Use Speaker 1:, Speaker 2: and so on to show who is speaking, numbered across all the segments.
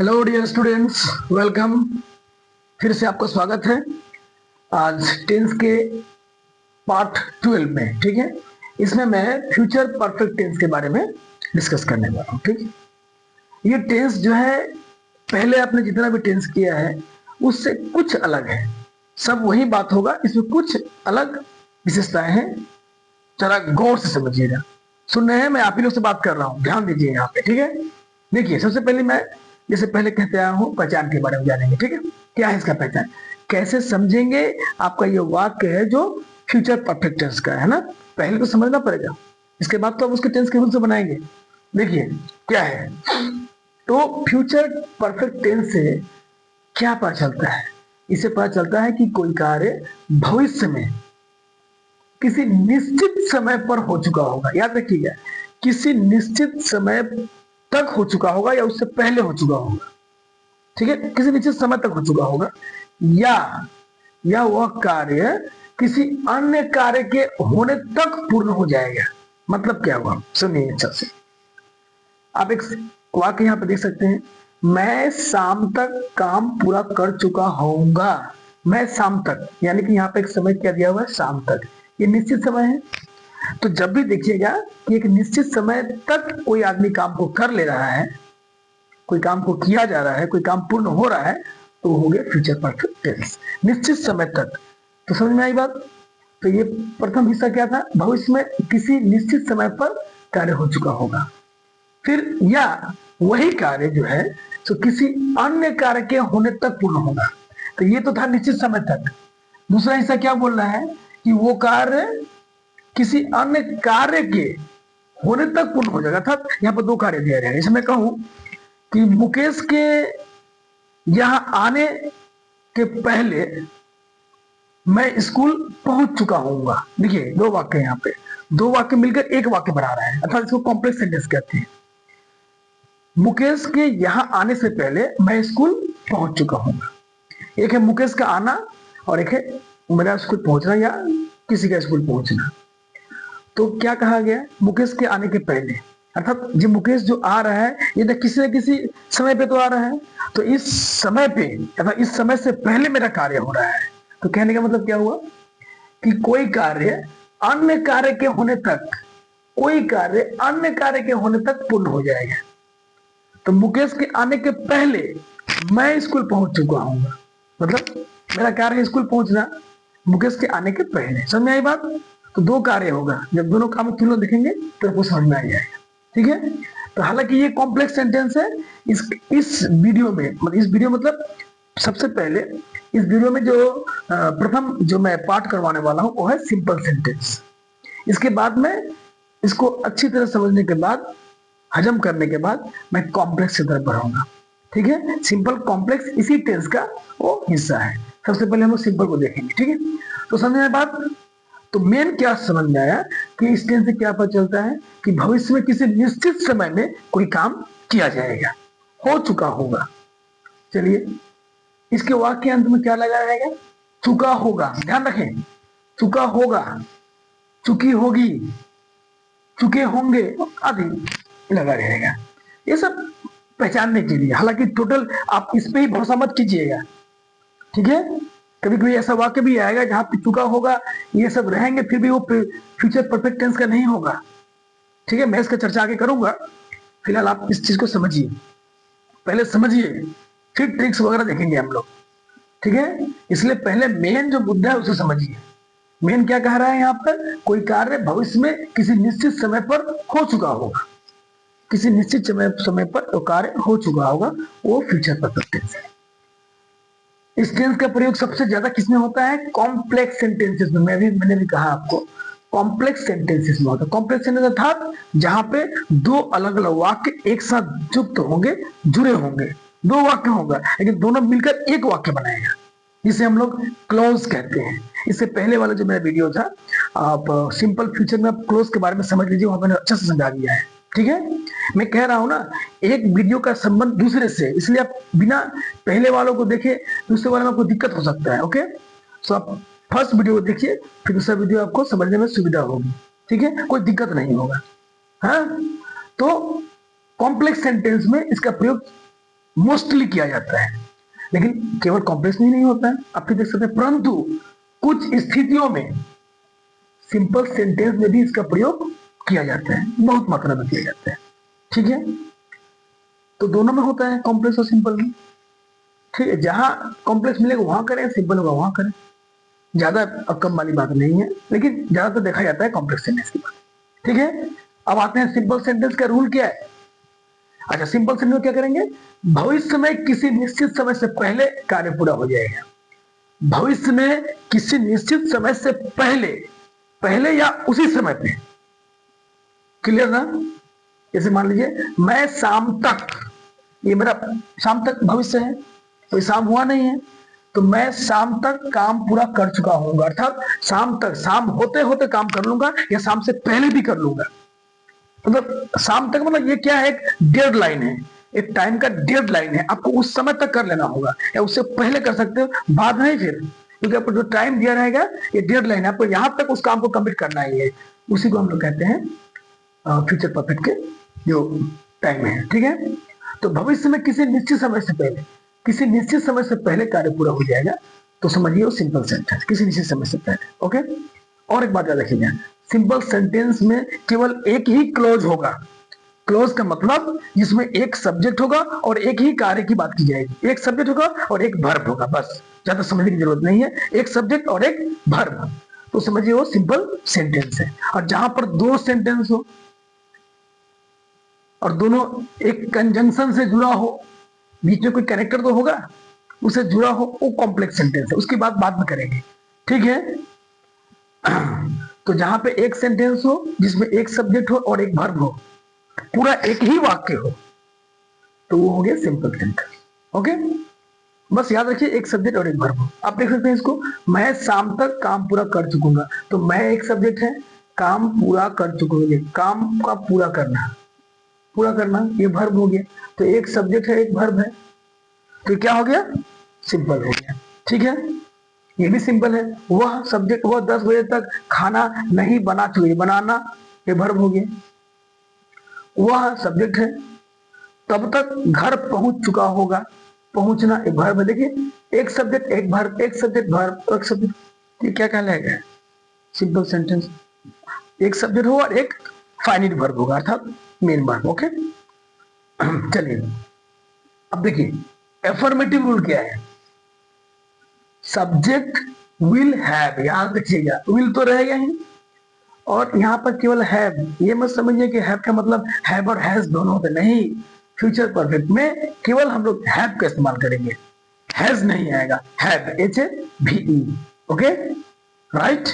Speaker 1: Hello dear students, welcome. फिर से आपका स्वागत है आज टेंस के पार्ट 12 में। ठीक है, इसमें मैं फ्यूचर परफेक्ट टेंस के बारे में डिस्कस करने वाला हूँ। ठीक है, ये टेंस जो है पहले आपने जितना भी टेंस किया है उससे कुछ अलग है। सब वही बात होगा, इसमें कुछ अलग विशेषताएं हैं। जरा गौर से समझिएगा। सुन रहे हैं, मैं आप ही लोग से बात कर रहा हूँ, ध्यान दीजिए यहाँ पे। ठीक है, देखिए सबसे पहले मैं जैसे पहले कहते आया हूँ पहचान के बारे में जानेंगे। ठीक है, क्या है इसका पहचान, कैसे समझेंगे। आपका ये वाक्य है जो फ्यूचर परफेक्ट टेंस का है ना, पहले तो समझना पड़ेगा, इसके बाद तो आप उसके टेंस के रूप से बनाएंगे। देखिए क्या है, तो फ्यूचर परफेक्ट टेंस से क्या पता चलता है, इससे पता चलता है कि कोई कार्य भविष्य में किसी निश्चित समय पर हो चुका होगा। याद रखिएगा, किसी निश्चित समय तक हो चुका होगा या उससे पहले हो चुका होगा। ठीक है, किसी निश्चित समय तक हो चुका होगा, या वह कार्य किसी अन्य कार्य के होने तक पूर्ण हो जाएगा। मतलब क्या हुआ, सुनिए अच्छा से। आप एक वाक्य यहाँ पे देख सकते हैं, मैं शाम तक काम पूरा कर चुका होऊंगा। मैं शाम तक, यानी कि यहाँ पे एक समय क्या दिया हुआ है, शाम तक। ये निश्चित समय है। तो जब भी देखिएगा कि एक निश्चित समय तक कोई आदमी काम को कर ले रहा है, कोई काम को किया जा रहा है, कोई काम पूर्ण हो रहा है, तो हो गया फ्यूचर परफेक्ट टेंस, निश्चित समय तक। तो समझ में आई बात। तो ये प्रथम हिस्सा क्या था, भविष्य में किसी निश्चित समय पर कार्य हो चुका होगा। फिर या वही कार्य जो है तो किसी अन्य कार्य के होने तक पूर्ण होगा। तो ये तो था निश्चित समय तक। दूसरा हिस्सा क्या बोल रहा है कि वो कार्य किसी अन्य कार्य के होने तक पूर्ण हो जाएगा। था यहाँ पर दो कार्य दिए रहे हैं। जैसे मैं कहूं कि मुकेश के यहां आने के पहले मैं स्कूल पहुंच चुका हूंगा। देखिए दो वाक्य, यहाँ पे दो वाक्य मिलकर एक वाक्य बना रहा है, अर्थात इसको कॉम्प्लेक्स सेंटेंस कहते हैं। मुकेश के यहां आने से पहले मैं स्कूल पहुंच चुका हूंगा। एक है मुकेश का आना और एक है मेरा स्कूल पहुंचना या किसी का स्कूल पहुंचना। तो क्या कहा गया, मुकेश के आने के पहले, अर्थात जो मुकेश जो आ रहा है ये तो किसी न किसी समय पे तो आ रहा है। तो इस समय पे अर्थात इस समय से पहले मेरा कार्य हो रहा है। तो कहने का मतलब क्या हुआ कि कोई कार्य अन्य कार्य के होने तक, कोई कार्य अन्य कार्य के होने तक पूर्ण हो जाएगा। तो मुकेश के आने के पहले मैं स्कूल पहुंच चुका हूँ, मतलब मेरा कार्य है स्कूल पहुंचना, मुकेश के आने के पहले। समझ में आई बात। तो दो कार्य होगा, जब दोनों काम तुलना देखेंगे तो आपको समझ में आ जाएगा। ठीक है, तो हालांकि ये कॉम्प्लेक्स सेंटेंस है। इस वीडियो में मतलब सबसे पहले इस वीडियो में जो प्रथम जो मैं पाठ करवाने वाला हूं वो है सिंपल सेंटेंस। इसके बाद में इसको अच्छी तरह समझने के बाद, हजम करने के बाद मैं कॉम्प्लेक्स की तरफ बढ़ाऊंगा। ठीक है, सिंपल कॉम्प्लेक्स इसी टेंस का वो हिस्सा है। सबसे पहले हम लोग सिंपल को देखेंगे। ठीक है, तो समझ में बात। तो मेन क्या समझ में आया कि इस टेंस से क्या पता चलता है कि भविष्य में किसी निश्चित समय में कोई काम किया जाएगा, हो चुका होगा। चलिए इसके वाक्य अंत में क्या लगा रहेगा, चुका होगा। ध्यान रखें, चुका होगा, चुकी होगी, चुके होंगे आदि लगा रहेगा। ये सब पहचानने के लिए, हालांकि टोटल आप इस पे ही भरोसा मत कीजिएगा। ठीक है, कभी कभी ऐसा वाक्य भी आएगा जहां पे चुका होगा ये सब रहेंगे, फिर भी वो फ्यूचर परफेक्ट टेंस का नहीं होगा। ठीक है, मैं इसका चर्चा आगे करूंगा, फिलहाल आप इस चीज को समझिए, पहले समझिए, फिर ट्रिक्स वगैरह देखेंगे हम लोग। ठीक है, इसलिए पहले मेन जो मुद्दा है उसे समझिए। मेन क्या कह रहा है यहाँ पर, कोई कार्य भविष्य में किसी निश्चित समय पर हो चुका होगा, किसी निश्चित समय पर वो कार्य हो चुका होगा, वो फ्यूचर परफेक्ट टेंस है। इस टेंस का प्रयोग सबसे ज्यादा किसमें होता है, कॉम्प्लेक्स सेंटेंसेस में। मैंने भी कहा आपको कॉम्प्लेक्स सेंटेंसेस में होता है। कॉम्प्लेक्स सेंटेंस अर्थात जहां पे दो अलग अलग वाक्य एक साथ युक्त होंगे, जुड़े होंगे। दो वाक्य होगा लेकिन दोनों मिलकर एक वाक्य बनाएगा, जिसे हम लोग क्लोज कहते हैं। इससे पहले वाला जो मेरा वीडियो था, आप सिंपल फ्यूचर में आप क्लोज के बारे में समझ लीजिए, वहां मैंने अच्छे से समझा दिया है। ठीक है, मैं कह रहा हूं ना, एक वीडियो का संबंध दूसरे से, इसलिए आप बिना पहले वालों को देखे दूसरे वाले में आपको दिक्कत हो सकता है। ओके, तो आप फर्स्ट वीडियो को देखिए, फिर दूसरा वीडियो आपको समझने में सुविधा होगी। ठीक है, कोई दिक्कत नहीं होगा। हाँ, तो कॉम्प्लेक्स सेंटेंस में इसका प्रयोग मोस्टली किया जाता है, लेकिन केवल कॉम्प्लेक्स में ही नहीं होता है, आप भी देख सकते हैं। परंतु कुछ स्थितियों में सिंपल सेंटेंस में भी इसका प्रयोग किया जाता है, बहुत मात्रा में किया जाता है। ठीक है, तो दोनों में होता है, कॉम्प्लेक्स और सिंपल में। ठीक है, जहां कॉम्प्लेक्स मिलेगा वहां करें, सिंपल होगा वहां करें, ज्यादा कम वाली बात नहीं है, लेकिन ज्यादातर तो देखा जाता है कॉम्प्लेक्स सेंटेंस की बात। ठीक है, अब आते हैं सिंपल सेंटेंस का रूल क्या है। अच्छा, सिंपल सेंटेंस में क्या करेंगे, भविष्य में किसी निश्चित समय से पहले कार्य पूरा हो जाएगा। भविष्य में किसी निश्चित समय से पहले, पहले या उसी समय पे। क्लियर ना? जैसे मान लीजिए मैं शाम तक, ये मेरा शाम तक भविष्य है, कोई शाम हुआ नहीं है, तो मैं शाम तक काम पूरा कर चुका हूँ, अर्थात शाम तक, शाम होते होते काम कर लूंगा या शाम से पहले भी कर लूंगा। मतलब शाम तक मतलब ये क्या है, एक डेडलाइन है, एक टाइम का डेडलाइन है, आपको उस समय तक कर लेना होगा, या उससे पहले कर सकते हो, बाद नहीं फिर, क्योंकि आपको जो टाइम दिया रहेगा ये डेडलाइन है, आपको यहां तक उस काम को कंप्लीट करना ही है। उसी को हम लोग कहते हैं फ्यूचर परफेक्ट के जो टाइम है। ठीक है, तो भविष्य में किसी निश्चित समय से पहले, किसी निश्चित समय से पहले कार्य पूरा हो जाएगा, तो समझिए वो सिंपल सेंटेंस, किसी निश्चित समय से पहले। ओके, और एक बात याद रखिएगा, सिंपल सेंटेंस में केवल एक ही क्लोज होगा। क्लोज का मतलब जिसमें एक सब्जेक्ट होगा और एक ही कार्य की बात की जाएगी, एक सब्जेक्ट होगा और एक वर्ब होगा, बस, ज्यादा समझने की जरूरत नहीं है, एक सब्जेक्ट और एक वर्ब, तो समझिए वो सिंपल सेंटेंस है। और जहां पर दो सेंटेंस हो और दोनों एक कंजंक्शन से जुड़ा हो, बीच में कोई कैरेक्टर तो होगा, उसे जुड़ा हो, वो कॉम्प्लेक्स सेंटेंस है, उसकी बात बाद में करेंगे। ठीक है, तो जहां पे एक सेंटेंस हो जिसमें एक सब्जेक्ट हो और एक वर्ब हो, पूरा एक ही वाक्य हो, तो वो हो गया सिंपल सेंटेंस। ओके, बस याद रखिए एक सब्जेक्ट और एक वर्ब हो। आप देख सकते हैं इसको, मैं शाम तक काम पूरा कर चुकूंगा, तो मैं एक सब्जेक्ट है, काम पूरा कर चुकूंगे, काम का पूरा करना, पूरा करना, ये वर्ब हो गया, तो एक सब्जेक्ट है एक वर्ब है, तो क्या हो गया, सिंपल हो गया। ठीक है, ये भी सिंपल है। वह सब्जेक्ट, वह 10 बजे तक खाना नहीं बना चुके, बनाना ये वर्ब हो गया। वह सब्जेक्ट है, तब तक घर पहुंच चुका होगा, पहुंचना ये वर्ब है। देखिए एक सब्जेक्ट एक वर्ब, एक सब्जेक्ट वर्ब, एक सब्जेक्ट, ये क्या कहलाएगा, सिंपल सेंटेंस। एक सब्जेक्ट होगा और एक फाइनाइट वर्ब होगा, अर्थात मेन वर्ब। ओके, चलिए अब देखिए एफर्मेटिव रूल क्या है। सब्जेक्ट विल हैव, याद रखिएगा विल तो रहेगा ही, और यहां पर केवल हैव, ये मत समझिए कि हैव का मतलब हैव और हैज दोनों होते, नहीं, फ्यूचर परफेक्ट में केवल हम लोग हैव का इस्तेमाल करेंगे, हैज नहीं आएगा, have, HAVE। Okay, right,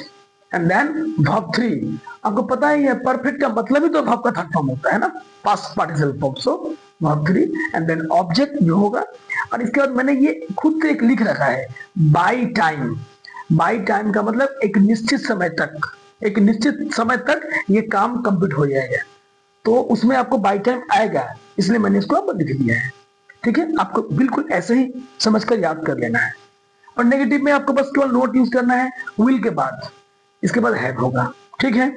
Speaker 1: and then verb 3, आपको पता ही है परफेक्ट का मतलब ही तो वर्ब का थर्ड फॉर्म होता है ना, past participle form, so verb 3 and then object जो होगा। और इसके बाद मैंने ये खुद से एक लिख रखा है, बाय टाइम। बाय टाइम का मतलब एक निश्चित समय तक, एक निश्चित समय तक ये काम कंप्लीट हो जाएगा, तो उसमें आपको बाय टाइम आएगा, इसलिए मैंने इसको आपको लिख दिया है। ठीक है, आपको बिल्कुल ऐसे ही समझकर याद कर लेना है। और नेगेटिव में आपको बस केवल नोट यूज करना है, विल के बाद, इसके बाद हैव होगा। ठीक है,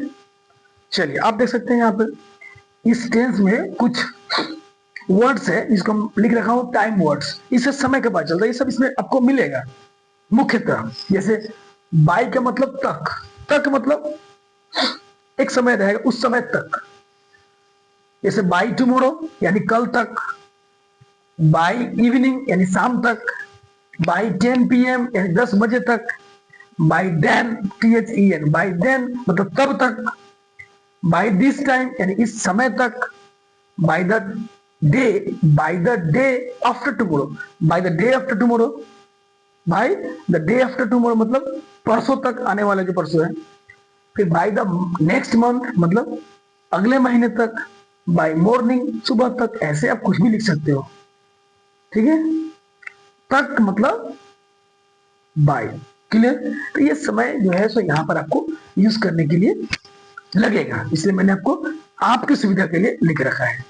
Speaker 1: चलिए आप देख सकते हैं यहाँ पे इस टेंस में कुछ वर्ड्स है जिसको हम लिख रखा हूं टाइम वर्ड्स, इससे समय का पता चलता है, ये सब इसमें आपको मिलेगा मुख्यतः। जैसे बाय का मतलब तक, तक मतलब एक समय रहेगा, उस समय तक, जैसे बाय टुमारो यानी कल तक, बाय इवनिंग यानी शाम तक, बाय 10 PM यानी 10 बजे तक, by then, THEN, by then मतलब तब तक, बाय दिस टाइम यानी इस समय तक, by the day, by the day after tomorrow, by the day after tomorrow, by the day after tomorrow मतलब परसों तक, आने वाला जो परसों है, फिर बाय द नेक्स्ट मंथ मतलब अगले महीने तक, बाय मॉर्निंग सुबह तक, ऐसे आप कुछ भी लिख सकते हो। ठीक है, तक मतलब बाय, क्लियर। तो ये समय जो है सो यहाँ पर आपको यूज करने के लिए लगेगा, इसलिए मैंने आपको आपकी सुविधा के लिए लिख रखा है।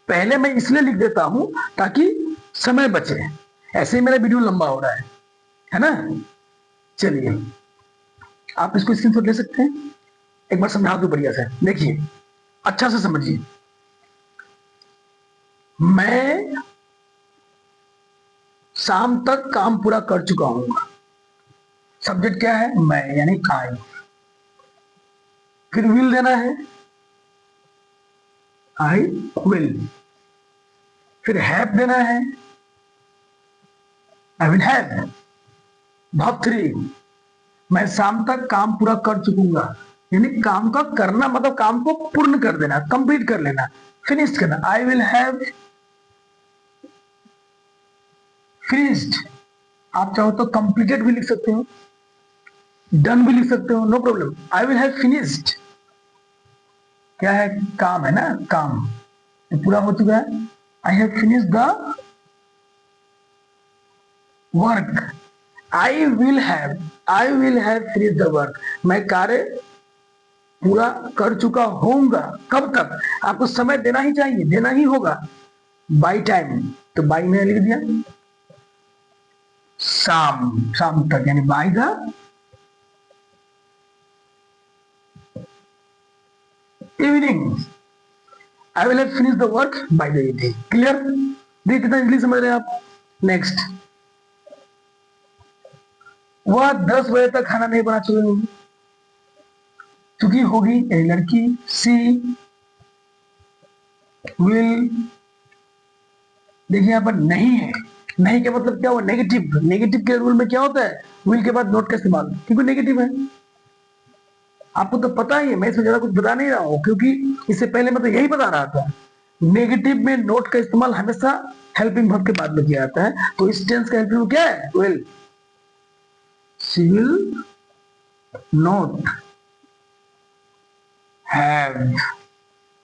Speaker 1: पहले मैं इसलिए लिख देता हूं ताकि समय बचे, ऐसे ही मेरा वीडियो लंबा हो रहा है ना। चलिए आप इसको स्क्रीनशॉट ले सकते हैं, एक बार समझा दो बढ़िया से, देखिए अच्छा से समझिए। मैं शाम तक काम पूरा कर चुका हूँ। सब्जेक्ट क्या है? मैं, यानी आई। फिर विल देना है, आई विल। फिर हैव देना है, आई विल हैव। भाग 3, मैं शाम तक काम पूरा कर चुकूंगा, यानी काम का करना मतलब काम को पूर्ण कर देना, कंप्लीट कर लेना, फिनिश करना। आई विल हैव फिनिश्ड। आप चाहो तो कंप्लीटेड भी लिख सकते हो, डन भी लिख सकते हो, no problem. I will have finished क्या है? काम है ना, काम तो पूरा हो चुका है। I have finished the work. I will have finished the work. मैं कार्य पूरा कर चुका होऊंगा। कब तक? आपको समय देना ही चाहिए, देना ही होगा। बाई टाइम, तो बाई में लिख दिया, शाम तक, यानी by the evening. I will have finished the work by the evening. Clear? देखिए कितना इजीली समझ रहे हैं आप। नेक्स्ट, वह 10 बजे तक खाना नहीं बना चुकी होगी। चुकी होगी लड़की। सी विल, देखिए यहां पर नहीं है, नहीं का मतलब क्या हुआ? नेगेटिव। नेगेटिव के रूल में क्या होता है? विल के बाद नोट का इस्तेमाल, क्योंकि नेगेटिव है। आपको तो पता ही है, मैं इसमें ज्यादा कुछ बता नहीं रहा हूं, क्योंकि इससे पहले मैं तो यही बता रहा था। नेगेटिव में नोट का इस्तेमाल हमेशा हेल्पिंग वर्ब के बाद में किया जाता है। तो इस टेंस का हेल्पिंग वर्ब क्या है? Will. She will not have.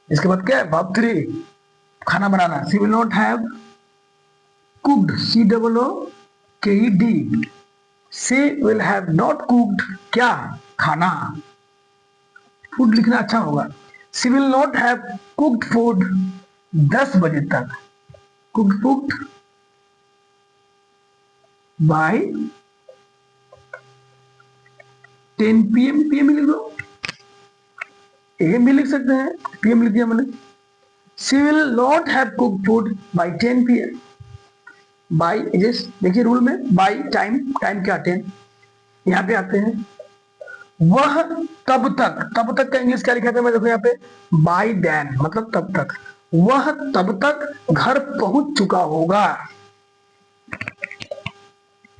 Speaker 1: इसके बाद क्या है? वर्ब 3, खाना बनाना। She will not have cooked, COOKED। She will have not cooked क्या? खाना। फूड लिखना अच्छा होगा। She will not have cooked food 10 बजे तक। Cooked food by 10 PM। PM लिख दो, AM भी लिख सकते हैं, PM लिख दिया मैंने। She will not have cooked food by 10 PM। By, देखिए रूल में बाय टाइम, टाइम क्या? 10। यहां पे आते हैं, वह तब तक का इंग्लिश क्या लिखा था? मैं देखो यहाँ पे, बाय देन, मतलब तब तक। वह तब तक घर पहुंच चुका होगा।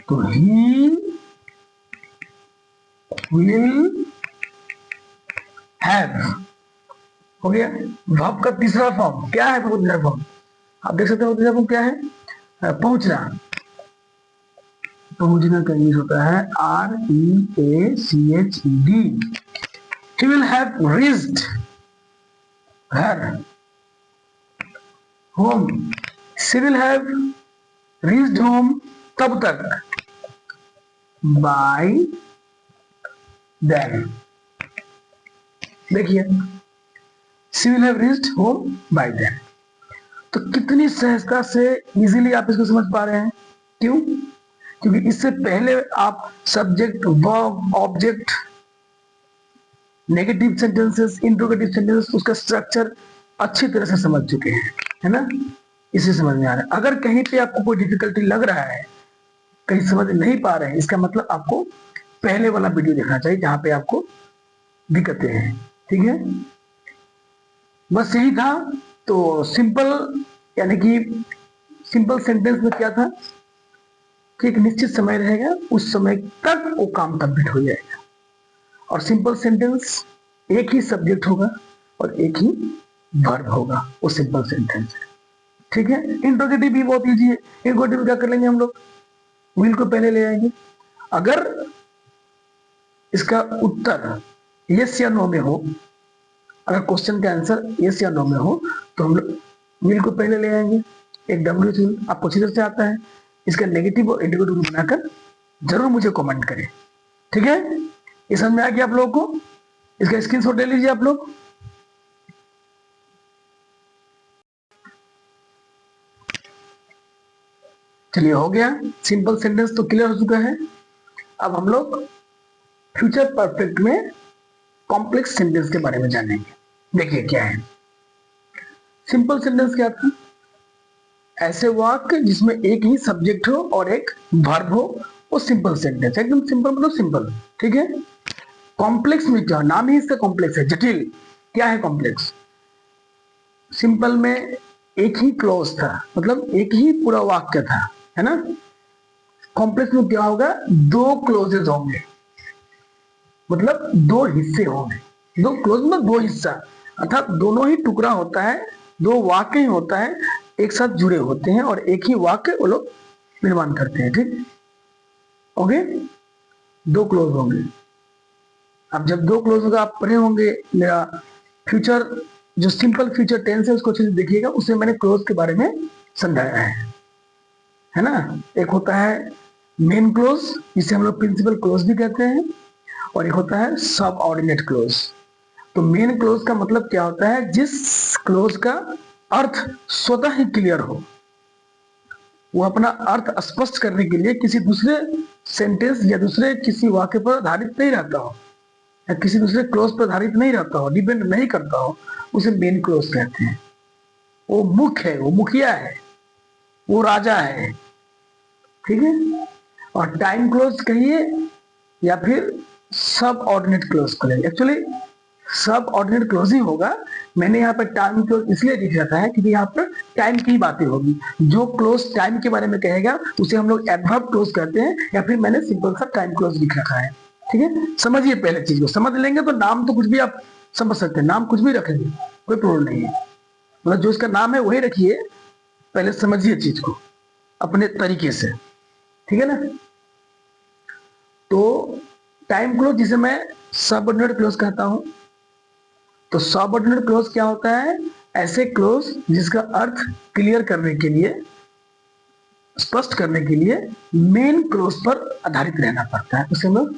Speaker 1: तो ही विल हैव हो गया। वर्ब का तीसरा फॉर्म क्या है? तीसरा फॉर्म आप देख सकते हो। तीसरा फॉर्म क्या है? पहुंचना। पहुंचना का इंग्लिश होता है REACHED। He will have reached her home. She will have reached home तब तक by then। देखिए, she will have reached home by then। तो कितनी सहजता से इजीली आप इसको समझ पा रहे हैं। क्यों? क्योंकि इससे पहले आप subject, verb, object, negative sentences, interrogative sentences, उसका स्ट्रक्चर अच्छी तरह से समझ चुके हैं, है ना? इसे समझ में आ रहा है। अगर कहीं पे आपको कोई डिफिकल्टी लग रहा है, कहीं समझ नहीं पा रहे हैं, इसका मतलब आपको पहले वाला वीडियो देखना चाहिए जहां पे आपको दिक्कतें हैं। ठीक है, बस यही था। तो सिंपल, यानी कि सिंपल सेंटेंस में क्या था कि एक निश्चित समय रहेगा, उस समय तक वो काम कंप्लीट हो जाएगा। और सिंपल सेंटेंस एक ही सब्जेक्ट होगा और एक ही वर्ब होगा, वो सिंपल सेंटेंस है। ठीक है, इंट्रोगेटिव भी बहुत इजी है। इंट्रोगेटिव क्या कर लेंगे हम लोग? विल को पहले ले आएंगे। अगर इसका उत्तर यस या नो में हो, अगर क्वेश्चन का आंसर यस या नो में हो, तो हम लोग विल को पहले ले आएंगे। एक WH विल आपको अच्छी तरह से आता है। इसका नेगेटिव और इंट्रोगेटिव बनाकर जरूर मुझे कमेंट करें। ठीक है, ये समझ में आ गया आप लोगों को? इसका स्क्रीनशॉट ले लीजिए आप लोग। चलिए, हो गया। सिंपल सेंटेंस तो क्लियर हो चुका है। अब हम लोग फ्यूचर परफेक्ट में कॉम्प्लेक्स सेंटेंस के बारे में जानेंगे। देखिए क्या है। सिंपल सेंटेंस क्या था? ऐसे वाक्य जिसमें एक ही सब्जेक्ट हो और एक वर्ब हो, वो सिंपल सेंटेंस, एकदम सिंपल मतलब सिंपल, ठीक है। कॉम्प्लेक्स में क्या, नाम ही इसका कॉम्प्लेक्स है, जटिल। क्या है कॉम्प्लेक्स? सिंपल में एक ही क्लोज था, मतलब एक ही पूरा वाक्य था, है ना। कॉम्प्लेक्स में क्या होगा, दो क्लोजेस होंगे, मतलब दो हिस्से होंगे। दो क्लोज मतलब दो हिस्सा, अर्थात दोनों ही टुकड़ा होता है, दो वाक्य ही होता है, एक साथ जुड़े होते हैं और एक ही वाक्य वो लोग निर्माण करते हैं, ठीक। ओके, दो क्लोज होंगे। अब जब दो क्लोज होगा, आप पढ़े होंगे मेरा फ्यूचर, जो सिंपल फ्यूचर टेंस है उसको अच्छे से देखिएगा, उसमें मैंने क्लोज के बारे में समझाया है ना। एक होता है मेन क्लोज, जिसे हम लोग प्रिंसिपल क्लोज भी कहते हैं, और एक होता है सब ऑर्डिनेट क्लोज। तो मेन क्लोज का मतलब क्या होता है, जिस क्लोज का अर्थ स्वतः ही क्लियर हो, वो अपना अर्थ स्पष्ट करने के लिए किसी दूसरे सेंटेंस या दूसरे किसी वाक्य पर आधारित नहीं रहता हो, या किसी दूसरे क्लोज पर आधारित नहीं रहता हो, डिपेंड नहीं करता हो, उसे मेन क्लोज कहते हैं। वो मुख्य है, वो मुखिया है, वो राजा है, ठीक है। और टाइम क्लोज कहिए या फिर सब ऑर्डिनेट क्लोज कहिए, एक्चुअली सब ऑर्डिनेट क्लोज ही होगा। मैंने यहाँ पर टाइम क्लोज इसलिए लिख रखा है क्योंकि यहाँ पर टाइम की बातें होगी। जो क्लोज टाइम के बारे में कहेगा उसे हम लोग एडवर्ब क्लोज कहते हैं, या फिर मैंने सिंपल सा टाइम क्लोज लिख रखा है, ठीक है। समझिए, पहले चीज को समझ लेंगे तो नाम तो कुछ भी आप समझ सकते हैं, नाम कुछ भी रखेंगे, कोई प्रॉब्लम नहीं है, मतलब जो इसका नाम है वही रखिए, पहले समझिए चीज को अपने तरीके से, ठीक है ना। तो टाइम क्लोज जिसे मैं सबऑर्डिनेट क्लोज कहता हूं, तो सबऑर्डिनेट क्लोज क्या होता है, ऐसे क्लोज जिसका अर्थ क्लियर करने के लिए, स्पष्ट करने के लिए मेन क्लोज पर आधारित रहना पड़ता है, उसे हम लोग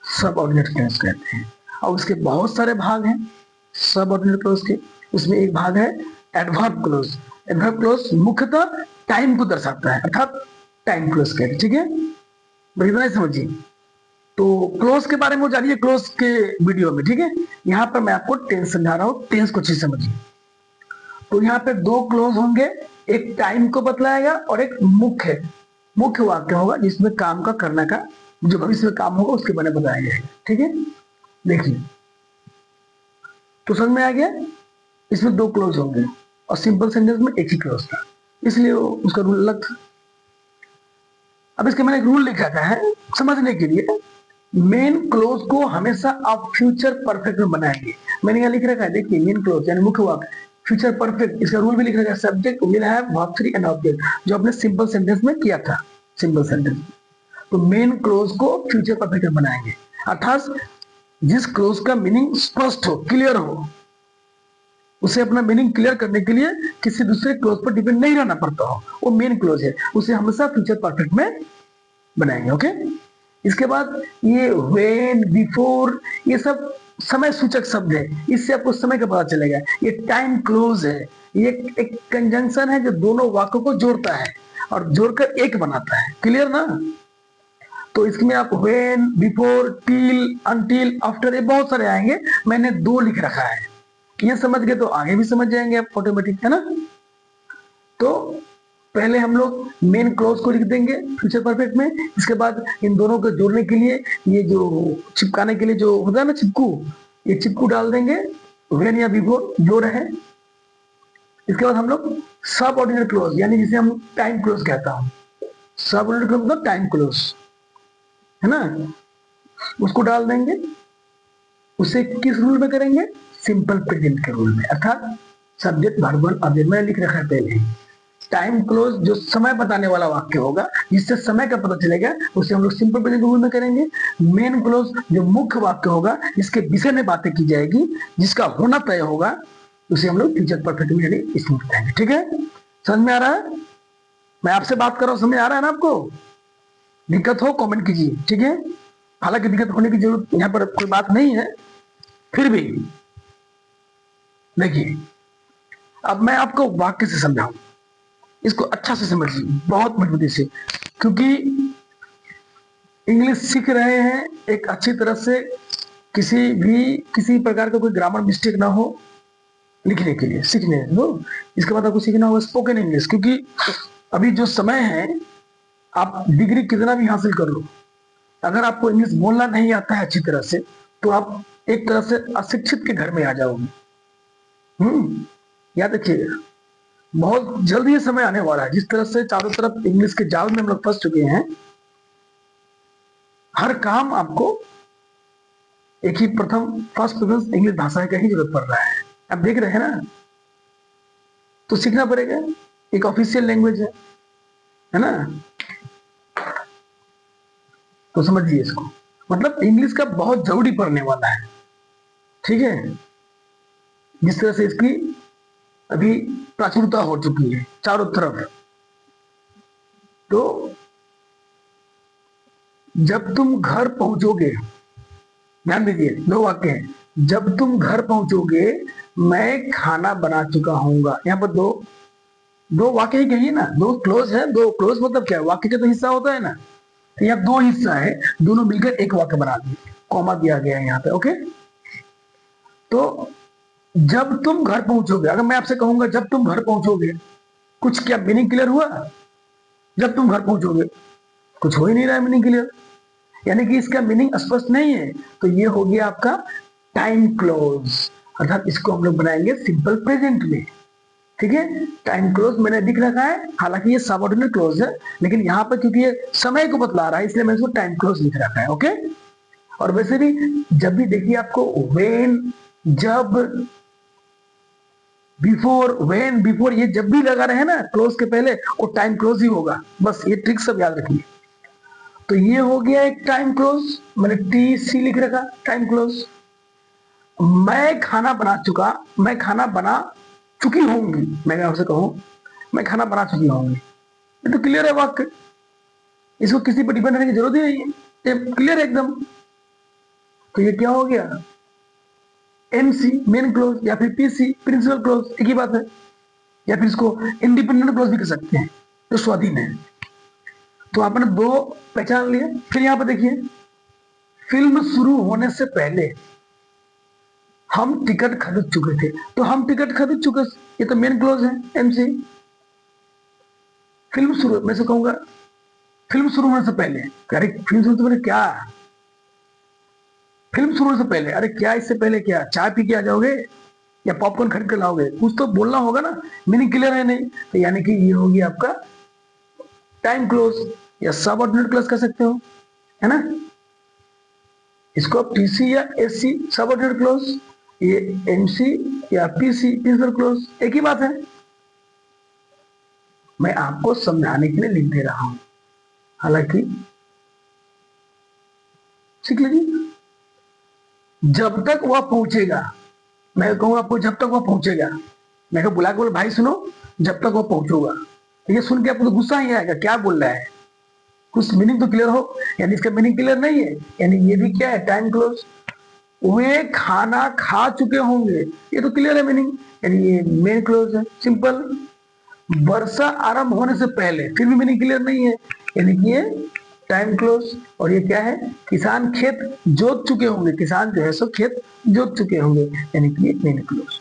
Speaker 1: सबऑर्डिनेट क्लोज कहते हैं। और उसके बहुत सारे भाग हैं सबऑर्डिनेट क्लोज के। उसमें एक भाग है एडवर्ब क्लोज। एडवर्ब क्लोज मुख्यतः टाइम को दर्शाता है, अर्थात टाइम क्लोज कहते हैं, ठीक है। इतना ही समझिए। तो क्लोज के बारे में जानिए क्लोज के वीडियो में, ठीक है। यहाँ पर मैं आपको टेंस समझा रहा हूँ, टेंस को अच्छे से समझिए। तो यहाँ पे दो क्लोज होंगे, एक टाइम को बतलाएगा और एक मुख्य वाक्य होगा जिसमें काम का करने का, जो भविष्य में काम होगा उसके बारे में बताया जाएगा, ठीक है। देखिए, तो समझ में आ गया, इसमें दो क्लोज होंगे और सिंपल सेंटेंस में एक ही क्लोज था, इसलिए उसका रूल अलग था। अब इसके मैंने एक रूल लिखा है समझने के लिए, मेन क्लोज को हमेशा आप फ्यूचर परफेक्ट में बनाएंगे। मैंने यहाँ लिख रखा है, देखिए, मेन क्लोज यानी मुख्य वाक्य फ्यूचर परफेक्ट, इसका रूल भी लिख रखा है, subject will have verb 3 and object, जो आपने सिंपल सेंटेंस में किया था, सिंपल सेंटेंस। तो मेन क्लोज को फ्यूचर परफेक्ट में बनाएंगे, अर्थात जिस क्लोज का मीनिंग स्पष्ट हो, क्लियर हो, उसे अपना मीनिंग क्लियर करने के लिए किसी दूसरे क्लोज पर डिपेंड नहीं रहना पड़ता हो, वो मेन क्लोज है, उसे हमेशा फ्यूचर परफेक्ट में बनाएंगे। ओके, इसके बाद ये व्हेन, बिफोर, ये सब समय सूचक शब्द है, इससे आपको समय का पता चलेगा। ये टाइम क्लोज है, ये एक कंजंक्शन है जो दोनों वाक्यों को जोड़ता है और जोड़कर एक बनाता है, क्लियर ना। तो इसमें आप when, before, till, until, after, ये बहुत सारे आएंगे, मैंने दो लिख रखा है, ये समझ गए तो आगे भी समझ जाएंगे आप ऑटोमेटिक, है ना। तो पहले हम लोग मेन क्लोज को लिख देंगे फ्यूचर परफेक्ट में, इसके बाद इन दोनों को जोड़ने के लिए, ये जो चिपकाने के लिए जो होता है ना चिपकू, ये चिपकू डाल देंगे, व्हेन या बिफोर जो रहे। इसके बाद हम लोग सब ऑर्डिनरी क्लोज, यानी जिसे हम टाइम क्लोज कहता हूं, सब ऑर्डिनरी क्लोज मतलब टाइम क्लोज, है ना, उसको डाल देंगे। उसे किस रूल में करेंगे, सिंपल प्रेजेंट के रूल में, अर्थात सब्जेक्ट, वर्ब, ऑब्जेक्ट। मैंने लिख रखा है पहले, टाइम क्लोज जो समय बताने वाला वाक्य होगा, जिससे समय का पता चलेगा, उसे हम लोग सिंपल प्रेजेंट रूल में करेंगे। मेन क्लोज जो मुख्य वाक्य होगा, जिसके विषय में बातें की जाएगी, जिसका होना तय होगा, उसे हम लोग फ्यूचर परफेक्ट में यानी इसमें बताएंगे, ठीक है। समझ में आ रहा है, मैं आपसे बात कर रहा हूं, समझ आ रहा है ना आपको? दिक्कत हो कमेंट कीजिए, ठीक है। हालांकि दिक्कत होने की जरूरत यहाँ पर कोई बात नहीं है, फिर भी देखिए, अब मैं आपको वाक्य से समझाऊं, इसको अच्छा से समझिए, बहुत मजबूती से, क्योंकि इंग्लिश सीख रहे हैं एक अच्छी तरह से, किसी प्रकार का कोई ग्रामर मिस्टेक ना हो, लिखने के लिए, सीखने दो। इसके बाद आपको सीखना होगा स्पोकन इंग्लिश, क्योंकि अभी जो समय है, आप डिग्री कितना भी हासिल कर लो, अगर आपको इंग्लिश बोलना नहीं आता है अच्छी तरह से, तो आप एक तरह से अशिक्षित के घर में आ जाओगे। याद रखिएगा, बहुत जल्द ये समय आने वाला है। जिस तरह से चारों तरफ इंग्लिश के जाल में हम लोग फंस चुके हैं, हर काम आपको एक ही प्रथम फर्स्ट प्रेफरेंस इंग्लिश भाषा का ही जरूरत पड़ रहा है। आप देख रहे हैं ना, तो सीखना पड़ेगा, एक ऑफिशियल लैंग्वेज है ना। तो समझिए इसको, मतलब इंग्लिश का बहुत जरूरी पड़ने वाला है, ठीक है। जिस तरह से इसकी अभी प्राचुर्यता हो चुकी है चारों तरफ, तो जब तुम घर पहुंचोगे, ध्यान दीजिए, दो वाक्य हैं। जब तुम घर पहुंचोगे मैं खाना बना चुका हूंगा। यहाँ पर दो वाक्य ही कहिए ना, दो क्लोज है। दो क्लोज मतलब क्या है, वाक्य का तो हिस्सा होता है ना, तो यहाँ दो हिस्सा है, दोनों मिलकर एक वाक्य बना दिए, कॉमा दिया गया है यहाँ पे। ओके, तो जब तुम घर पहुंचोगे, अगर मैं आपसे कहूंगा जब तुम घर पहुंचोगे, कुछ क्या मीनिंग क्लियर हुआ? जब तुम घर पहुंचोगे, कुछ हो ही नहीं रहा है मीनिंग क्लियर, यानी कि इसका मीनिंग स्पष्ट नहीं है। तो ये हो गया आपका टाइम क्लोज, अर्थात इसको हम लोग बनाएंगे सिंपल प्रेजेंट में, ठीक है। टाइम क्लोज मैंने लिख रखा है, हालांकि ये सबऑर्डिनेट क्लोज है, लेकिन यहाँ पर क्योंकि ये समय को बतला रहा है, इसलिए मैंने इसको टाइम क्लोज लिख रखा है। ओके, और वैसे भी जब भी देखिए आपको व्हेन, जब, बिफोर, व्हेन, बिफोर, ये जब भी लगा रहे ना क्लोज के पहले, वो टाइम क्लोज ही होगा। बस ये ट्रिक सब याद रखिए। तो ये हो गया एक टाइम क्लोज, मैंने टी सी लिख रखा, टाइम क्लोज। मैं खाना बना चुका, मैं खाना बना चुकी होंगी, मैं आपसे कहूं मैं खाना बना चुकी होंगी, ये तो क्लियर है वाक्य, इसको किसी पर डिपेंड रहने की जरूरत ही नहीं है, ये क्लियर है एकदम। तो ये क्या हो गया, एमसी मेन क्लोज, या फिर पीसी प्रिंसिपल क्लोज, एक ही बात है। या फिर इसको इंडिपेंडेंट क्लोज भी कर सकते हैं, जो स्वाधीन है। तो आपने दो पहचान लिए। फिर यहां पर देखिए, फिल्म शुरू होने से पहले हम टिकट खरीद चुके थे, तो हम टिकट खरीद चुके, ये तो मेन क्लोज है, एमसी। फिल्म शुरू, मैं से कहूंगा फिल्म शुरू होने से पहले, अरे फिल्म शुरू से पहले क्या, फिल्म शुरू होने से पहले, अरे क्या इससे पहले क्या, चाय पी के आ जाओगे या पॉपकॉर्न खरीद के लाओगे, कुछ तो बोलना होगा ना, मीनिंग क्लियर है नहीं। तो यानी कि ये होगी आपका टाइम क्लोज, या सबऑर्डिनेट क्लोज कर सकते हो, है ना। इसको आप टीसी या एससी सबऑर्डिनेट क्लोज, ये एमसी या पीसी प्रिंसिपल क्लोज, एक ही बात है। मैं आपको समझाने के लिए लिख दे रहा हूं, हालांकि सीख लीजिए। जब तक वह पहुंचेगा, मैं कहूंगा आपको जब तक वह पहुंचेगा, मैं बुला के बोले भाई सुनो, जब तक वह पहुंचूगा, ये सुन के आपको तो गुस्सा ही आएगा, क्या बोल रहा है, कुछ मीनिंग तो क्लियर हो। यानी इसका मीनिंग क्लियर नहीं है, यानी ये भी क्या है, टाइम क्लोज। वे खाना खा चुके होंगे, ये तो क्लियर है मीनिंग, यानी ये मेन क्लोज है, सिंपल। वर्षा आरंभ होने से पहले, फिर भी मीनिंग क्लियर नहीं है, यानी कि ये टाइम क्लोज। और ये क्या है, किसान खेत जोत चुके होंगे, किसान जो है सो खेत जोत चुके होंगे, यानी कि ये मेन क्लोज।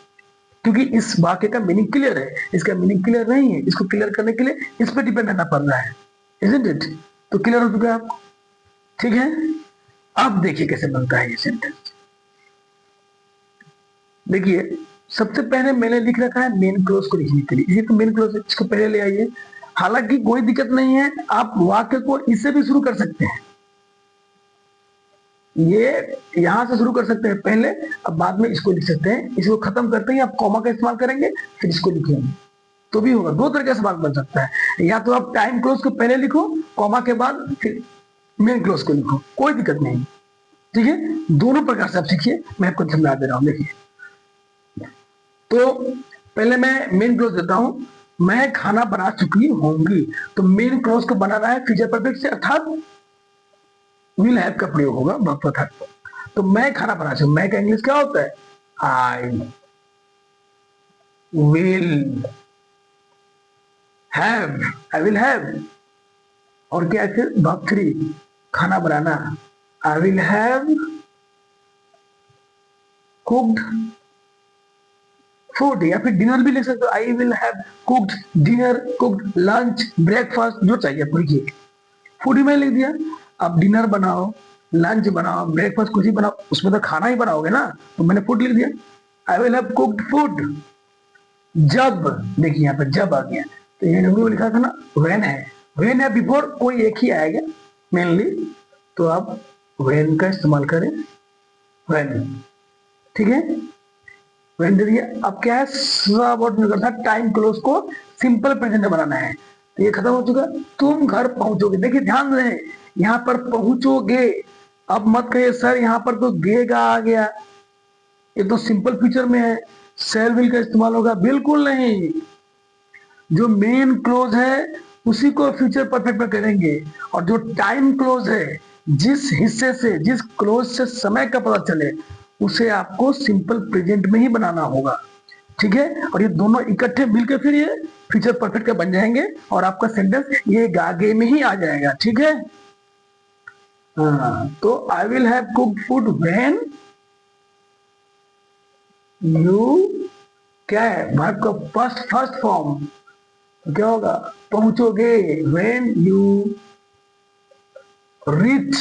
Speaker 1: क्योंकि इस वाक्य का मीनिंग क्लियर है, इसका मीनिंग क्लियर नहीं है, इसको क्लियर करने के लिए इस पर डिपेंड रहना पड़ रहा है, इजंट इट। तो क्लियर हो चुका है आपको, ठीक है। अब देखिए कैसे बनता है ये सेंटेंस। देखिए, सबसे पहले मैंने लिख रखा है मेन क्लोज को लिखने के लिए, ये तो मेन क्लोज है, इसको पहले ले आइए। हालांकि कोई दिक्कत नहीं है, आप वाक्य को इससे भी शुरू कर सकते हैं, ये यहां से शुरू कर सकते हैं पहले, अब बाद में इसको लिख सकते हैं। इसको खत्म करते ही आप कॉमा का इस्तेमाल करेंगे, फिर इसको लिखेंगे, तो भी होगा। दो तरीके से बात बन सकता है, या तो आप टाइम क्लोज को पहले लिखो, कॉमा के बाद फिर मेन क्लोज को लिखो, कोई दिक्कत नहीं, ठीक है। दोनों प्रकार से आप सीखिए, मैं आपको समझा दे रहा हूं। देखिए, तो पहले मैं मेन क्लोज देता हूं, मैं खाना बना चुकी होंगी, तो मेन क्लोज को बनाना है फ्यूचर परफेक्ट से, अर्थात विल हैव का प्रयोग होगा वर्ब अर्थात। तो मैं खाना बना चुकी, मैं का इंग्लिश क्या होता है, I will have, I will have. और क्या है फिर वर्ब 3, खाना बनाना, I will have cooked food, या फिर डिनर भी लिख सकते हो, I will have cooked dinner, cooked lunch, breakfast, जो चाहिए आपको लिखिए। फूड ही मैंने लिख दिया। अब डिनर बनाओ, लंच बनाओ, ब्रेकफास्ट कुछ ही बनाओ, उसमें तो खाना ही बनाओगे ना, तो मैंने फूड लिख दिया। आई विल हैव कुक्ड फूड जब, देखिए यहाँ पे जब आ गया, तो ये डब्ल्यू लिखा था ना, व्हेन है, व्हेन है बिफोर कोई एक ही आएगा मेनली, तो आप व्हेन का इस्तेमाल करें, व्हेन, ठीक है। व्हेन दे दिया। अब क्या है, करता टाइम क्लोज को सिंपल प्रेजेंट में बनाना है, तो ये खत्म हो चुका। तुम घर पहुंचोगे, देखिए ध्यान रहे, यहाँ पर पहुंचोगे, अब मत कहिए सर यहाँ पर तो गे का आ गया, ये तो सिंपल फ्यूचर में है, शैल विल का इस्तेमाल होगा, बिल्कुल नहीं। जो मेन क्लोज है उसी को फ्यूचर परफेक्ट में करेंगे, और जो टाइम क्लोज है, जिस हिस्से से, जिस क्लोज से समय का पता चले, उसे आपको सिंपल प्रेजेंट में ही बनाना होगा, ठीक है। और ये दोनों इकट्ठे मिलकर फिर ये फ्यूचर परफेक्ट का बन जाएंगे, और आपका सेंटेंस ये गागे में ही आ जाएगा, ठीक है। तो I will have cooked food when you, क्या है, वर्ब का फर्स्ट फॉर्म, तो क्या होगा, पहुंचोगे, when you reach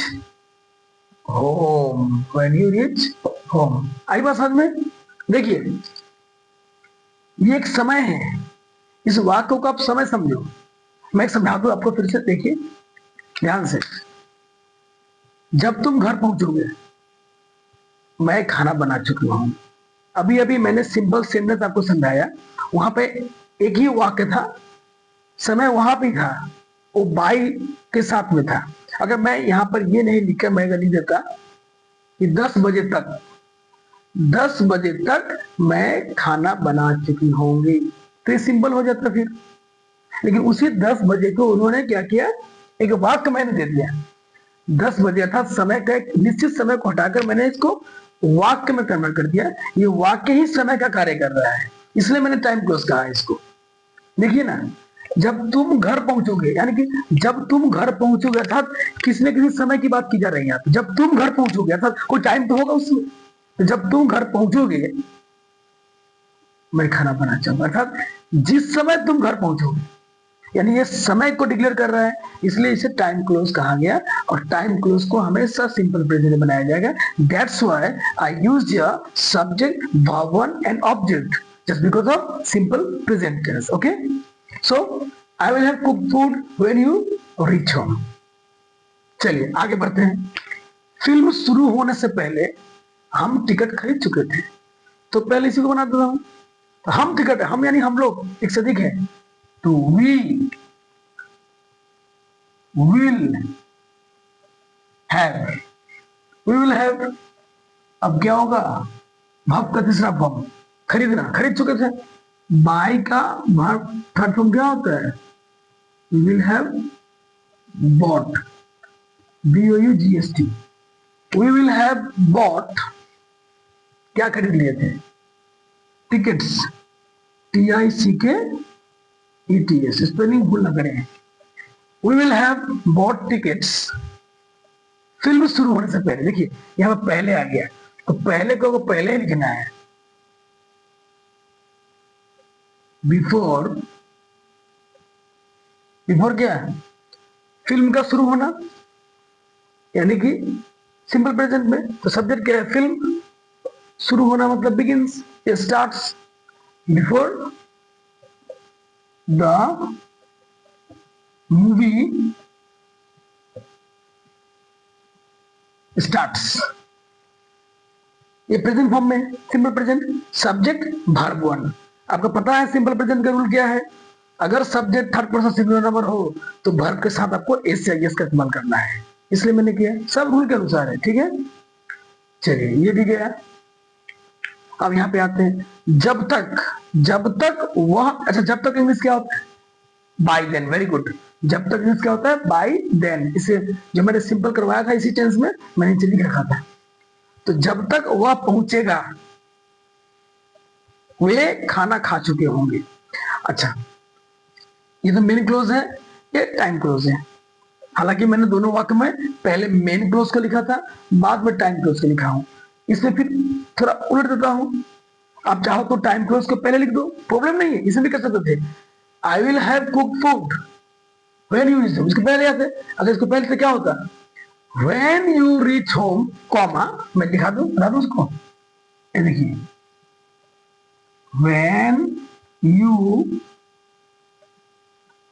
Speaker 1: home, when you reach home. आई बात समझ में? देखिए ये एक समय है, इस वाक्य को आप समय समझो। मैं समझा दूं आपको फिर से, देखिए ध्यान से। जब तुम घर पहुंचोगे, मैं खाना बना चुकी हूं, अभी अभी मैंने सिंपल सेंटेंस आपको समझाया, वहां पे एक ही वाक्य था, समय वहां पे था, वो बाई के साथ में था। अगर मैं यहां पर ये नहीं लिखकर मैं लिख देता कि 10 बजे तक मैं खाना बना चुकी होंगी, तो ये सिंपल हो जाता फिर। लेकिन उसी 10 बजे को उन्होंने क्या किया, एक वाक्य मैंने दे दिया। 10 बजे था, समय का एक निश्चित समय को हटाकर मैंने इसको वाक्य में कन्वर्ट कर दिया। ये वाक्य ही समय का कार्य कर रहा है, इसलिए मैंने टाइम क्लोज कहा है इसको। देखिए ना, जब तुम घर पहुंचोगे, यानी कि जब तुम घर पहुंचोगे, अर्थात किसी न किसी समय की बात की जा रही है यहाँ पे। जब तुम घर पहुंचोगे, अर्थात कोई टाइम तो होगा उसमें, तो जब तुम घर पहुंचोगे मैं खाना बनाना चाहूंगा, अर्थात जिस समय तुम घर पहुंचोगे, यानी ये समय को डिक्लेयर कर रहा है, इसलिए इसे टाइम क्लोज कहा गया। और टाइम क्लोज को हमेशा सिंपल प्रेजेंट में बनाया जाएगा। That's why I used the subject, verb one and object just because of simple present tense. Okay, so I will have cooked food when you reach home. चलिए आगे बढ़ते हैं। Film शुरू होने से पहले हम टिकट खरीद चुके थे, तो पहले इसी को बना देता हूं। तो हम टिकट, हम यानी हम लोग, एक से अधिक है, तो we will have, अब क्या होगा, वर्ब का तीसरा फॉर्म, खरीदना, खरीद चुके थे। बाय का वर्ब थर्ड फॉर्म क्या होता है, we will have bought, BOUGHT, we will have bought, क्या खरीद लिए थे, टिकट्स, TICKETS, स्पेलिंग भूल ना करें। We will have bought tickets, film शुरू होने से पहले। देखिए यहाँ पर पहले आ गया, तो पहले को पहले ही लिखना है, बिफोर, बिफोर क्या है, फिल्म का शुरू होना, यानी कि सिंपल प्रेजेंट में। तो सब्जेक्ट क्या है, फिल्म, शुरू होना मतलब begins, starts, before the movie starts. ये प्रेजेंट फॉर्म में, simple present, subject verb one. आपको पता है सिंपल प्रेजेंट का रूल क्या है, अगर subject third person singular number हो तो वर्ब के साथ आपको एस या एस का इस्तेमाल करना है, इसलिए मैंने किया, सब रूल के अनुसार है, ठीक है। चलिए ये भी गया। अब यहाँ पे आते हैं, जब तक वह, अच्छा जब तक इंग्लिश क्या होता है, बाय देन, वेरी गुड। जब तक इंग्लिश क्या होता है, बाय देन। इसे जो मैंने सिंपल करवाया था इसी टेंस में मैंने नीचे लिख रखा था। तो जब तक वह पहुंचेगा वे खाना खा चुके होंगे। अच्छा ये तो मेन क्लोज है, ये टाइम क्लोज है। हालांकि मैंने दोनों वाक्य में पहले मेन क्लोज को लिखा था, बाद में टाइम क्लोज को लिखा हूं। इसमें फिर थोड़ा उलट देता हूं, आप चाहो तो टाइम क्लोज को पहले लिख दो, प्रॉब्लम नहीं है, इसे भी कर सकते थे। आई will have cooked food when you reach home, इसको पहले आते। अगर इसको पहले से क्या होता, when you reach home comma, मैं लिखा दूं, बता दूं उसको, ये देखिए, व्हेन यू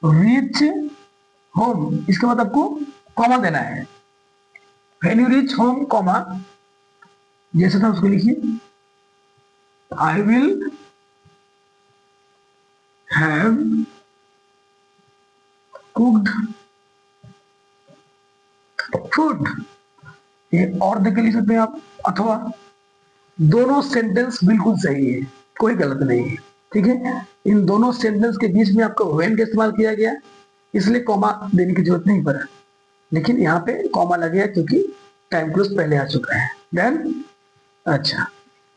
Speaker 1: रीच होम, इसके बाद आपको कॉमा देना है। When you reach home comma, जैसे था उसको लिखिए, आई विल हैव कुक्ड फूड, ये और देख लिख सकते हैं आप, अथवा दोनों सेंटेंस बिल्कुल सही है, कोई गलत नहीं है, ठीक है। इन दोनों सेंटेंस के बीच में आपको व्हेन का इस्तेमाल किया गया, इसलिए कॉमा देने की जरूरत नहीं पड़ा, लेकिन यहाँ पे कॉमा लग गया क्योंकि टाइम क्लोज पहले आ चुका है। देन अच्छा,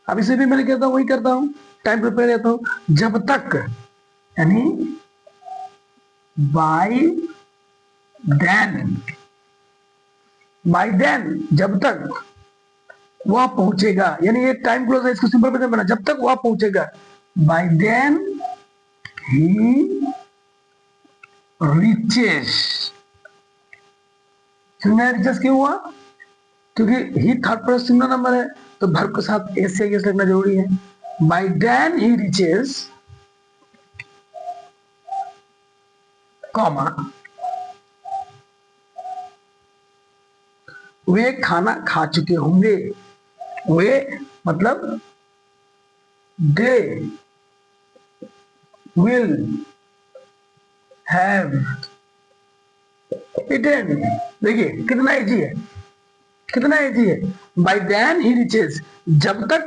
Speaker 1: अब इसे भी मैंने कहता हूँ, वही करता हूँ, टाइम क्लोज पहले आता हूँ, जब तक, यानी बाय देन, बाय देन जब तक वह पहुंचेगा, यानी ये टाइम क्लोज है, इसको सिंपल प्रेजेंट बना, जब तक वह पहुंचेगा, by then he reaches. Reaches क्यों हुआ, क्योंकि he third person singular number है, तो वर्ब के साथ एस से एस लगना जरूरी है। By then he reaches comma, वे खाना खा चुके होंगे, वे मतलब दे विल हैव इटन। देखिए कितना इजी है, कितना इजी है। बाय देन ही रीचेस, जब तक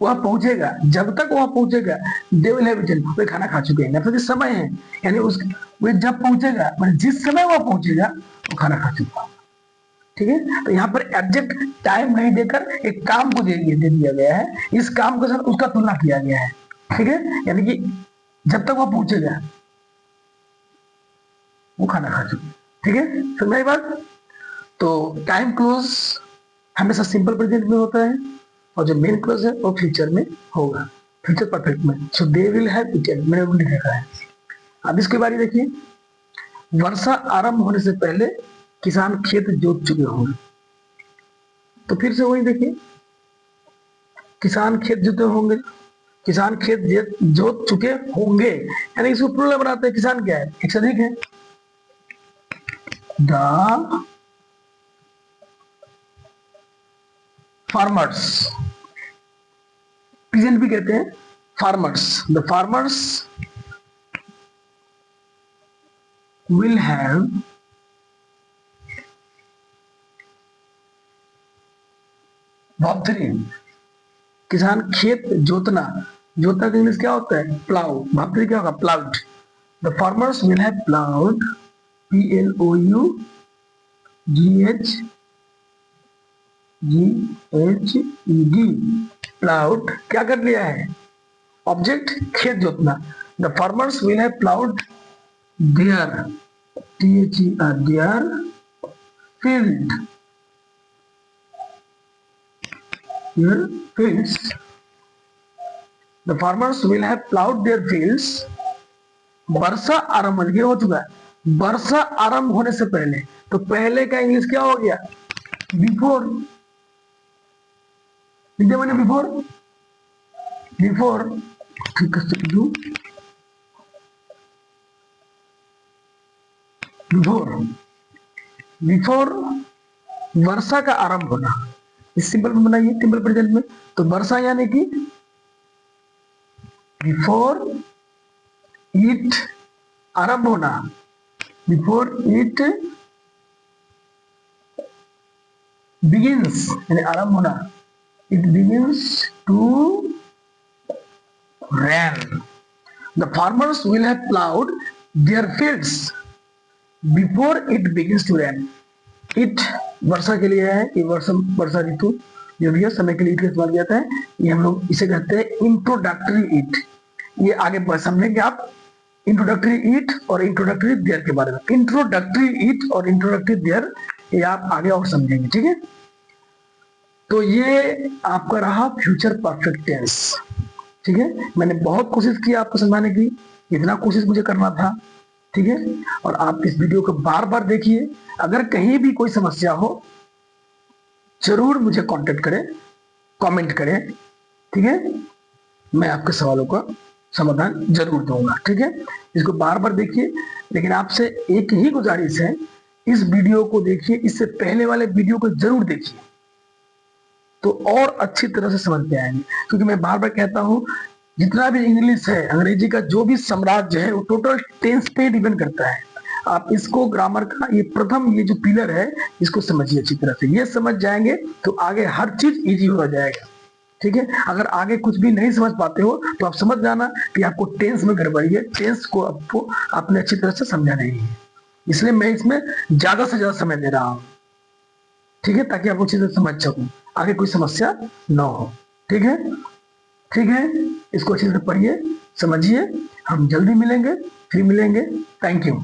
Speaker 1: वह पहुंचेगा, जब तक वह पहुंचेगा, दे विल हैव इटन, वे खाना खा चुके हैं, मतलब जिस समय है, यानी उस वे जब पहुंचेगा, मतलब जिस समय वह पहुंचेगा वो खाना खा चुका होगा, ठीक है। तो यहाँ पर एग्जैक्ट टाइम नहीं देकर एक काम को दे दिया गया है, इस काम के साथ उसका तुलना किया गया है, ठीक है, यानी कि जब तक वह पहुंचेगा वो खाना खा चुके, ठीक है, समझ बात। तो टाइम क्लोज हमेशा सिंपल प्रेजेंट में होता है, और जो मेन क्लोज है वो फ्यूचर में होगा, फ्यूचर परफेक्ट में। सो दे विल हैव ईटन, मैंने वो लिखा है। अब इसके बारे में देखिए, वर्षा आरंभ होने से पहले किसान खेत जोत चुके होंगे, तो फिर से वही देखिए, किसान खेत जोते होंगे, किसान खेत जोत चुके होंगे, यानी इसको प्लूरल बनाते हैं, किसान क्या है, एक से अधिक है। द फार्मर्स, प्रेजेंट भी कहते हैं farmers, the farmers will have verb 3, किसान खेत जोतना, जोतना का इंग्लिश क्या होता है, प्लाउ, वर्ब 3 क्या होगा, ploughed. The farmers will have ploughed, PLOUGHED, ploughed क्या कर लिया है, ऑब्जेक्ट खेत जोतना। The farmers will have ploughed their, THER, their field, their fields. The farmers will have plowed their fields. वर्षा आरंभ हो चुका है, वर्षा आरंभ होने से पहले, तो पहले का इंग्लिश क्या हो गया, बिफोर, लिखते मैंने बिफोर, बिफोर, बिफोर, बिफोर वर्षा का आरंभ होना, इस सिंपल में बनाइए, सिंपल प्रेजेंट में, तो वर्षा यानी कि बिफोर इट आरंभ होना, बिफोर इट बिगिंस, यानी आरंभ होना, it begins to rain. The farmers will have ploughed their fields before it begins to rain. It वर्षा के लिए है, ये वर्षा ऋतु जो भी है, समय के लिए इट का इस्तेमाल किया जाता है, ये हम लोग इसे कहते हैं इंट्रोडक्टरी इट। ये आगे समझेंगे आप इंट्रोडक्टरी इट और इंट्रोडक्टरी देयर के बारे में। इंट्रोडक्टरी इट और इंट्रोडक्टरी देयर ये आप आगे और समझेंगे, ठीक है। तो ये आपका रहा फ्यूचर परफेक्ट टेंस। ठीक है, मैंने बहुत कोशिश की आपको समझाने की, इतना कोशिश मुझे करना था, ठीक है। और आप इस वीडियो को बार बार देखिए, अगर कहीं भी कोई समस्या हो जरूर मुझे कांटेक्ट करें, कमेंट करें, ठीक है, मैं आपके सवालों का समाधान जरूर दूंगा, ठीक है। इसको बार बार देखिए, लेकिन आपसे एक ही गुजारिश है, इस वीडियो को देखिए, इससे पहले वाले वीडियो को जरूर देखिए, तो और अच्छी तरह से समझ में आएंगे। क्योंकि मैं बार बार कहता हूं, जितना भी इंग्लिश है, अंग्रेजी का जो भी साम्राज्य है, वो टोटल टेंस पे डिपेंड करता है। आप इसको ग्रामर का ये प्रथम ये जो पिलर है, इसको समझिए अच्छी तरह से। ये समझ जाएंगे तो आगे हर चीज इजी हो जाएगा, ठीक है। अगर आगे कुछ भी नहीं समझ पाते हो तो आप समझ जाना कि आपको टेंस में गड़बड़ी है, टेंस को आपको आपने अच्छी तरह से समझा नहीं है। इसलिए मैं इसमें ज्यादा से ज्यादा समय दे रहा हूं, ठीक है, ताकि आप अच्छी तरह समझ सकूं, आगे कोई समस्या ना हो, ठीक है। ठीक है, इसको अच्छी तरह पढ़िए, समझिए। हम जल्दी मिलेंगे, फिर मिलेंगे। Thank you.